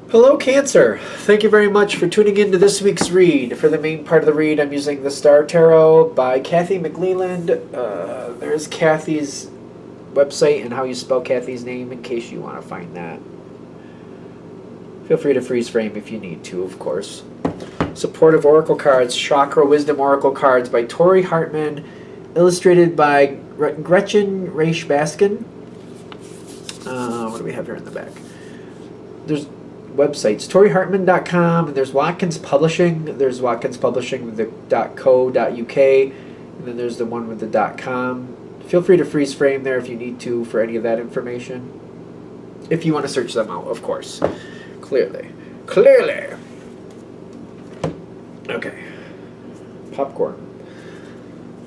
Hello, Cancer. Thank you very much for tuning in to this week's read. For the main part of the read, I'm using the Star Tarot by Kathy McLeland. There's Kathy's website and how you spell Kathy's name in case you want to find that. Feel free to freeze frame if you need to, of course. Supportive Oracle Cards, Chakra Wisdom Oracle Cards by Tori Hartman, illustrated by Gretchen Raish Baskin. What do we have here in the back? There's websites, toryhartman.com, and there's Watkins Publishing. There's Watkins Publishing with the .co.uk, and then there's the one with the .com. Feel free to freeze frame there if you need to for any of that information. If you want to search them out, of course. Clearly. Okay. Popcorn.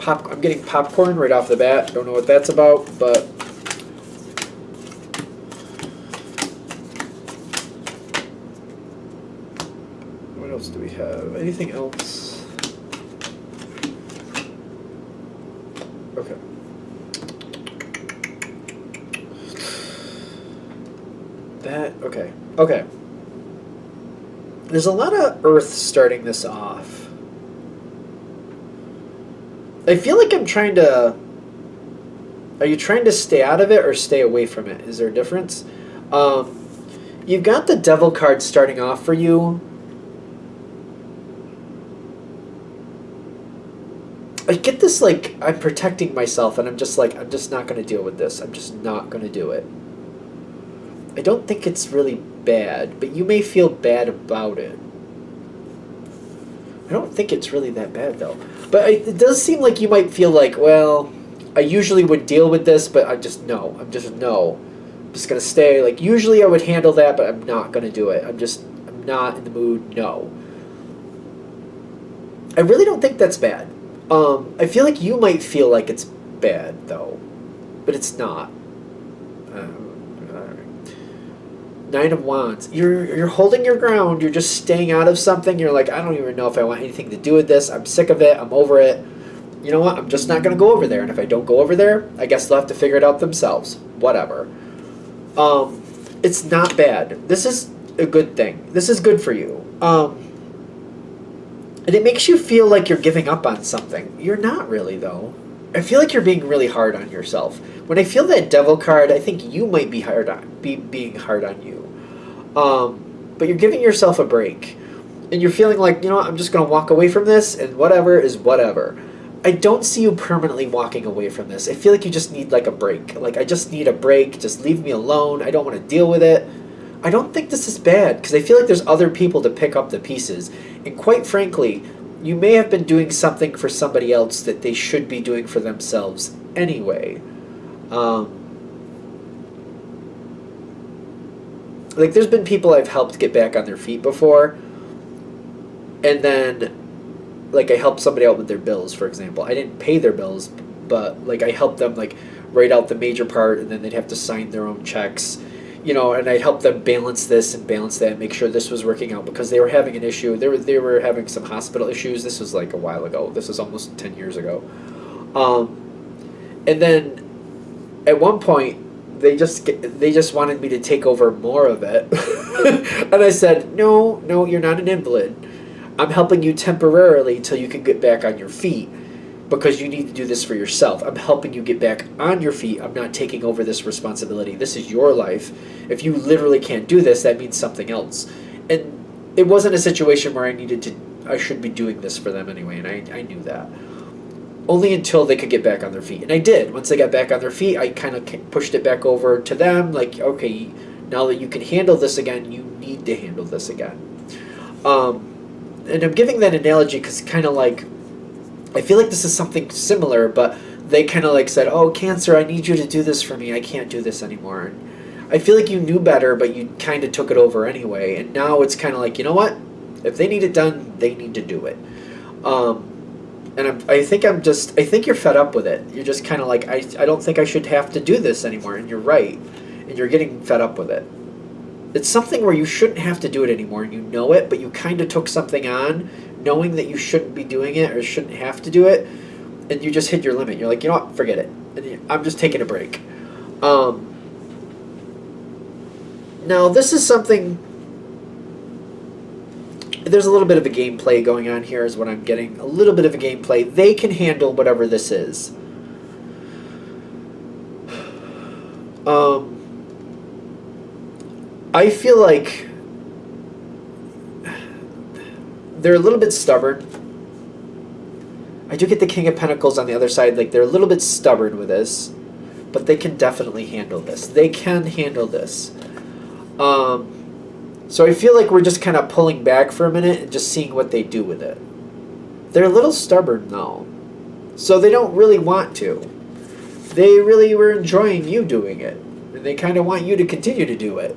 I'm getting popcorn right off the bat. Don't know what that's about, but what else do we have? Anything else? Okay. Okay. There's a lot of earth starting this off. I feel like I'm trying to... Are you trying to stay out of it or stay away from it? Is there a difference? You've got the Devil card starting off for you. I get this, like, I'm protecting myself, and I'm just like, I'm just not going to deal with this. I'm just not going to do it. I don't think it's really bad, but you may feel bad about it. I don't think it's really that bad, though. But it does seem like you might feel like, well, I usually would deal with this, but I'm just going to stay. Like, usually I would handle that, but I'm not going to do it. I'm not in the mood, no. I really don't think that's bad. I feel like you might feel like it's bad, though, but it's not. Nine of Wands. You're holding your ground. You're just staying out of something. You're like, I don't even know if I want anything to do with this. I'm sick of it. I'm over it. You know what? I'm just not going to go over there. And if I don't go over there, I guess they'll have to figure it out themselves. Whatever. It's not bad. This is a good thing. This is good for you. And it makes you feel like you're giving up on something. You're not really, though. I feel like you're being really hard on yourself. When I feel that Devil card, I think you might be being hard on you. But you're giving yourself a break. And you're feeling like, you know what, I'm just going to walk away from this, and whatever is whatever. I don't see you permanently walking away from this. I feel like you just need, like, a break. Like, I just need a break. Just leave me alone. I don't want to deal with it. I don't think this is bad, because I feel like there's other people to pick up the pieces. And quite frankly, you may have been doing something for somebody else that they should be doing for themselves anyway. Like, there's been people I've helped get back on their feet before, and then, like, I helped somebody out with their bills, for example. I didn't pay their bills, but, like, I helped them, like, write out the major part, and then they'd have to sign their own checks. You know, and I'd help them balance this and balance that and make sure this was working out because they were having an issue. They were having some hospital issues. This was like a while ago. This was almost 10 years ago. And then at one point, they just wanted me to take over more of it. And I said, no, you're not an invalid. I'm helping you temporarily till you can get back on your feet. Because you need to do this for yourself. I'm helping you get back on your feet. I'm not taking over this responsibility. This is your life. If you literally can't do this, that means something else. And it wasn't a situation where I should be doing this for them anyway, and I knew that. Only until they could get back on their feet. And I did. Once they got back on their feet, I kind of pushed it back over to them. Like, okay, now that you can handle this again, you need to handle this again. And I'm giving that analogy because kind of like, I feel like this is something similar, but they kind of like said, oh, Cancer, I need you to do this for me. I can't do this anymore. And I feel like you knew better, but you kind of took it over anyway. And now it's kind of like, you know what? If they need it done, they need to do it. And I think you're fed up with it. You're just kind of like, I don't think I should have to do this anymore. And you're right. And you're getting fed up with it. It's something where you shouldn't have to do it anymore, and you know it, but you kind of took something on knowing that you shouldn't be doing it or shouldn't have to do it, and you just hit your limit. You're like, you know what, forget it. And I'm just taking a break. Now, this is something there's a little bit of a gameplay going on here is what I'm getting. A little bit of a gameplay. They can handle whatever this is. I feel like they're a little bit stubborn. I do get the King of Pentacles on the other side. Like, they're a little bit stubborn with this, but they can definitely handle this. They can handle this. So I feel like we're just kind of pulling back for a minute and just seeing what they do with it. They're a little stubborn, though. So they don't really want to. They really were enjoying you doing it. And they kind of want you to continue to do it.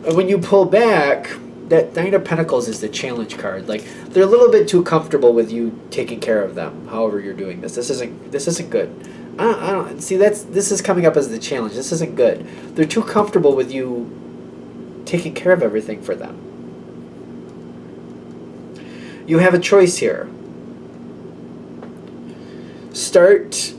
And when you pull back, that Nine of Pentacles is the challenge card. Like, they're a little bit too comfortable with you taking care of them, however you're doing this. This isn't good. I don't see, this is coming up as the challenge. This isn't good. They're too comfortable with you taking care of everything for them. You have a choice here. Start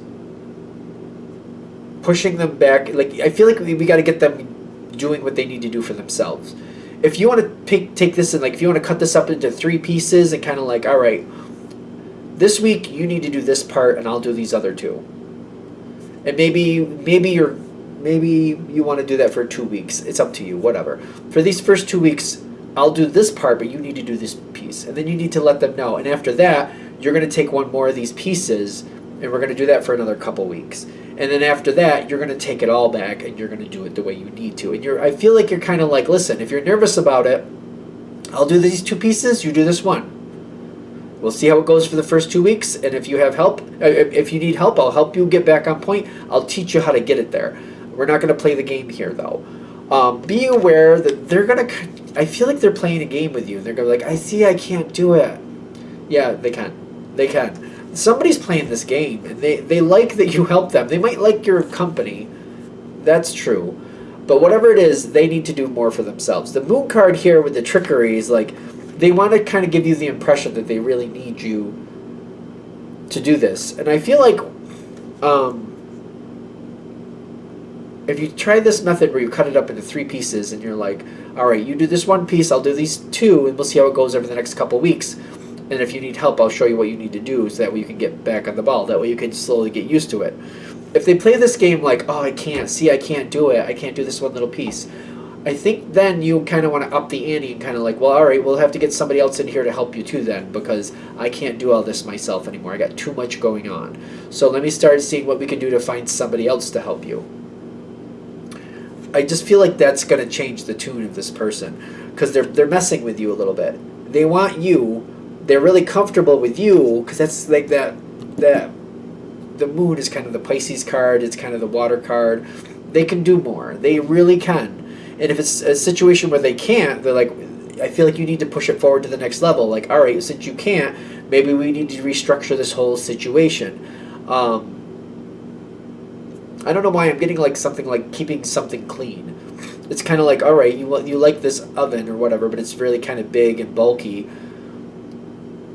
pushing them back. Like, I feel like we got to get them doing what they need to do for themselves. If you want to take this and, like, if you want to cut this up into 3 pieces and kind of like, all right, this week you need to do this part and I'll do these other 2. And maybe you want to do that for 2 weeks. It's up to you, whatever. For these first 2 weeks, I'll do this part, but you need to do this piece. And then you need to let them know. And after that, you're going to take one more of these pieces, and we're going to do that for another couple weeks. And then after that, you're going to take it all back, and you're going to do it the way you need to. And I feel like you're kind of like, listen, if you're nervous about it, I'll do these 2 pieces, you do this one. We'll see how it goes for the first 2 weeks, and if you have help, if you need help, I'll help you get back on point. I'll teach you how to get it there. We're not going to play the game here, though. Be aware that they're going to... I feel like they're playing a game with you. They're going to be like, I see I can't do it. Yeah, they can. They can. Somebody's playing this game, and they like that you help them. They might like your company. That's true. But whatever it is, they need to do more for themselves. The Moon card here with the trickery is like... They want to kind of give you the impression that they really need you to do this. And I feel like if you try this method where you cut it up into 3 pieces and you're like, all right, you do this 1 piece, I'll do these 2, and we'll see how it goes over the next couple weeks. And if you need help, I'll show you what you need to do so that way you can get back on the ball. That way you can slowly get used to it. If they play this game like, oh, I can't do it, I can't do this 1 little piece, I think then you kind of want to up the ante and kind of like, well, all right, we'll have to get somebody else in here to help you too then, because I can't do all this myself anymore. I got too much going on. So let me start seeing what we can do to find somebody else to help you. I just feel like that's going to change the tune of this person, because they're messing with you a little bit. They want you. They're really comfortable with you, because that's like that the Moon is kind of the Pisces card. It's kind of the water card. They can do more. They really can. And if it's a situation where they can't, they're like, I feel like you need to push it forward to the next level. Like, all right, since you can't, maybe we need to restructure this whole situation. I don't know why I'm getting like something like keeping something clean. It's kind of like, all right, you like this oven or whatever, but it's really kind of big and bulky.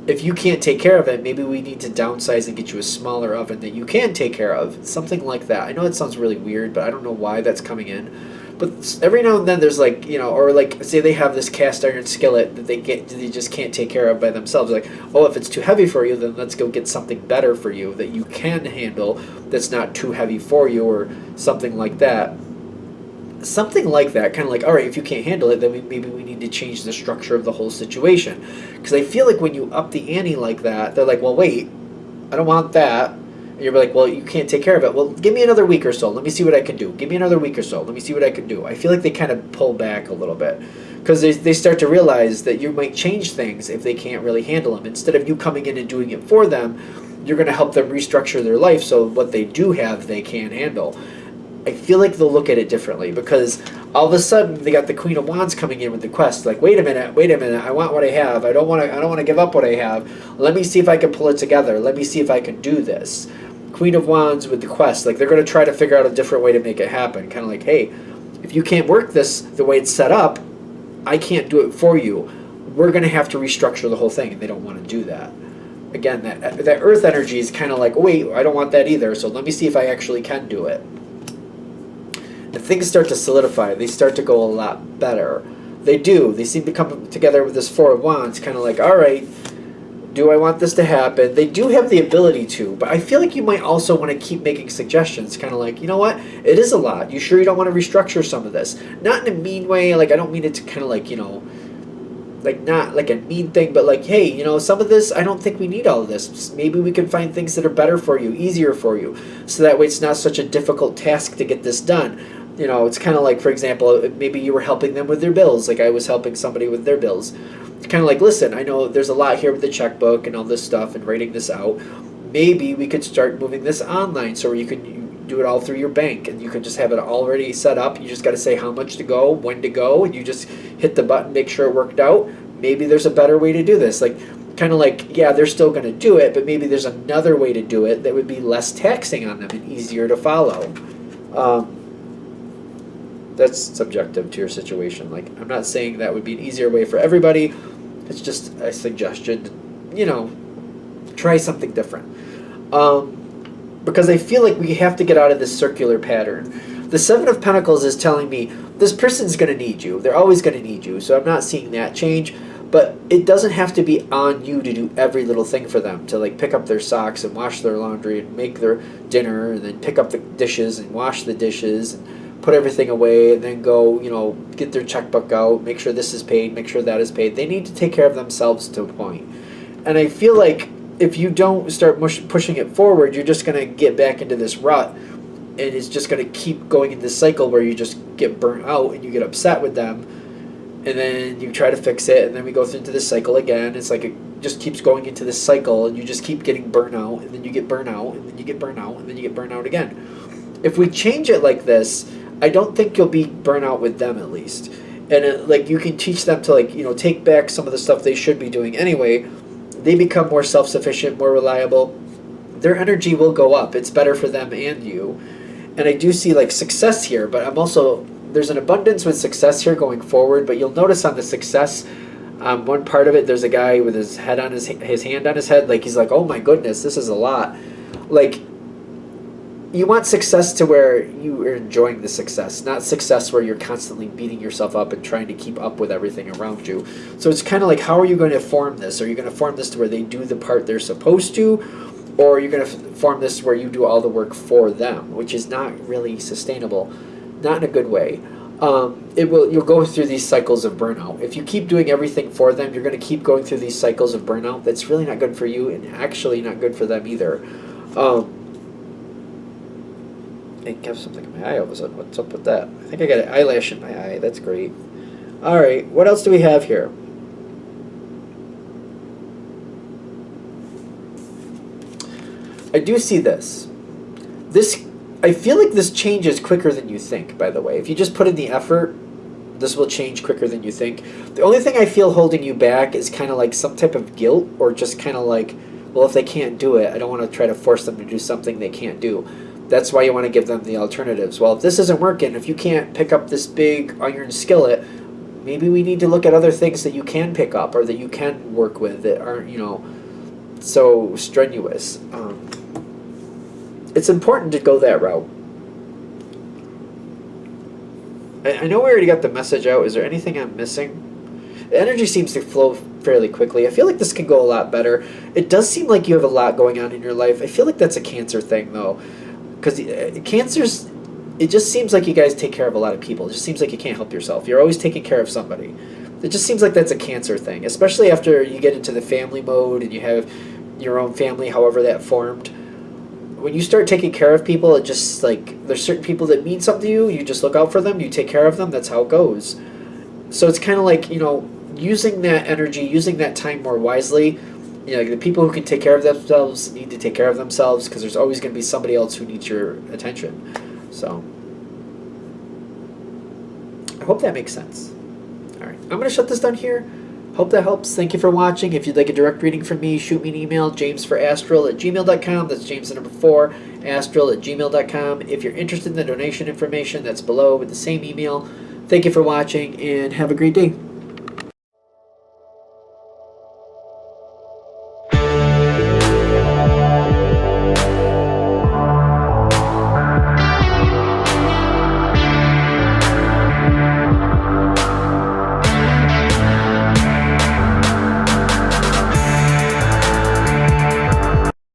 If you can't take care of it, maybe we need to downsize and get you a smaller oven that you can take care of. Something like that. I know it sounds really weird, but I don't know why that's coming in. But every now and then there's like, you know, or like say they have this cast iron skillet that they just can't take care of by themselves. Like, oh, if it's too heavy for you, then let's go get something better for you that you can handle that's not too heavy for you, or something like that. Something like that, kind of like, all right, if you can't handle it, then maybe we need to change the structure of the whole situation. Because I feel like when you up the ante like that, they're like, well, wait, I don't want that. And you're like, well, you can't take care of it. Well, give me another week or so. Let me see what I can do. Give me another week or so. Let me see what I can do. I feel like they kind of pull back a little bit, because they start to realize that you might change things if they can't really handle them. Instead of you coming in and doing it for them, you're going to help them restructure their life so what they do have, they can handle. I feel like they'll look at it differently, because all of a sudden they got the Queen of Wands coming in with the quest. Like, wait a minute, I want what I have. I don't want to give up what I have. Let me see if I can pull it together. Let me see if I can do this. Queen of Wands with the quest. Like, they're going to try to figure out a different way to make it happen. Kind of like, hey, if you can't work this the way it's set up, I can't do it for you. We're going to have to restructure the whole thing, and they don't want to do that. Again, that earth energy is kind of like, wait, I don't want that either, so let me see if I actually can do it. And things start to solidify. They start to go a lot better. They do. They seem to come together with this Four of Wands, kind of like, all right, do I want this to happen? They do have the ability to, but I feel like you might also want to keep making suggestions, kind of like, you know what, it is a lot. You sure you don't want to restructure some of this? Not in a mean way, like I don't mean it to kind of like, like not like a mean thing, but like, hey, some of this, I don't think we need all of this. Maybe we can find things that are better for you, easier for you, so that way it's not such a difficult task to get this done. It's kind of like, for example, maybe you were helping them with their bills, like I was helping somebody with their bills. It's kind of like, listen, I know there's a lot here with the checkbook and all this stuff and writing this out. Maybe we could start moving this online so you could do it all through your bank, and you could just have it already set up. You just got to say how much to go, when to go, and you just hit the button, make sure it worked out. Maybe there's a better way to do this. Like, kind of like, yeah, they're still going to do it, but maybe there's another way to do it that would be less taxing on them and easier to follow. That's subjective to your situation. Like, I'm not saying that would be an easier way for everybody. It's just a suggestion. Try something different. Because I feel like we have to get out of this circular pattern. The Seven of Pentacles is telling me this person's going to need you. They're always going to need you. So I'm not seeing that change. But it doesn't have to be on you to do every little thing for them. To like pick up their socks and wash their laundry and make their dinner and then pick up the dishes and wash the dishes and put everything away and then go, get their checkbook out, make sure this is paid, make sure that is paid. They need to take care of themselves to a point. And I feel like if you don't start pushing it forward, you're just going to get back into this rut, and it's just going to keep going in this cycle where you just get burnt out and you get upset with them, and then you try to fix it, and then we go into this cycle again. It's like it just keeps going into this cycle, and you just keep getting burnt out, and then you get burnt out, and then you get burnt out, and then you get burnt out again. If we change it like this, I don't think you'll be burnt out with them, at least. And you can teach them to take back some of the stuff they should be doing anyway. They become more self-sufficient, more reliable. Their energy will go up. It's better for them and you. And I do see success here, but I'm also, there's an abundance with success here going forward. But you'll notice on the success, one part of it, there's a guy with his head on his hand on his head, he's like, oh my goodness, this is a lot. You want success to where you are enjoying the success, not success where you're constantly beating yourself up and trying to keep up with everything around you. So it's kind of like, how are you going to form this? Are you going to form this to where they do the part they're supposed to? Or are you going to form this where you do all the work for them, which is not really sustainable, not in a good way. You'll go through these cycles of burnout. If you keep doing everything for them, you're going to keep going through these cycles of burnout. That's really not good for you, and actually not good for them either. I have something in my eye all of a sudden. What's up with that? I think I got an eyelash in my eye. That's great. All right, what else do we have here? I do see this. I feel like this changes quicker than you think, by the way. If you just put in the effort, this will change quicker than you think. The only thing I feel holding you back is kind of like some type of guilt, or just kind of like, well, if they can't do it, I don't want to try to force them to do something they can't do. That's why you want to give them the alternatives. Well, if this isn't working, if you can't pick up this big iron skillet, maybe we need to look at other things that you can pick up or that you can work with that aren't, so strenuous. It's important to go that route. I know we already got the message out. Is there anything I'm missing? The energy seems to flow fairly quickly. I feel like this can go a lot better. It does seem like you have a lot going on in your life. I feel like that's a Cancer thing, though. Because Cancers, it just seems like you guys take care of a lot of people. It just seems like you can't help yourself. You're always taking care of somebody. It just seems like that's a Cancer thing, especially after you get into the family mode and you have your own family, however that formed. When you start taking care of people, it just there's certain people that mean something to you. You just look out for them. You take care of them. That's how it goes. So it's kind of like, using that energy, using that time more wisely. The people who can take care of themselves need to take care of themselves, because there's always going to be somebody else who needs your attention. So I hope that makes sense. All right, I'm going to shut this down here. Hope that helps. Thank you for watching. If you'd like a direct reading from me, shoot me an email, jamesforastral@gmail.com. That's James the number 4, astral@gmail.com. If you're interested in the donation information, that's below with the same email. Thank you for watching, and have a great day.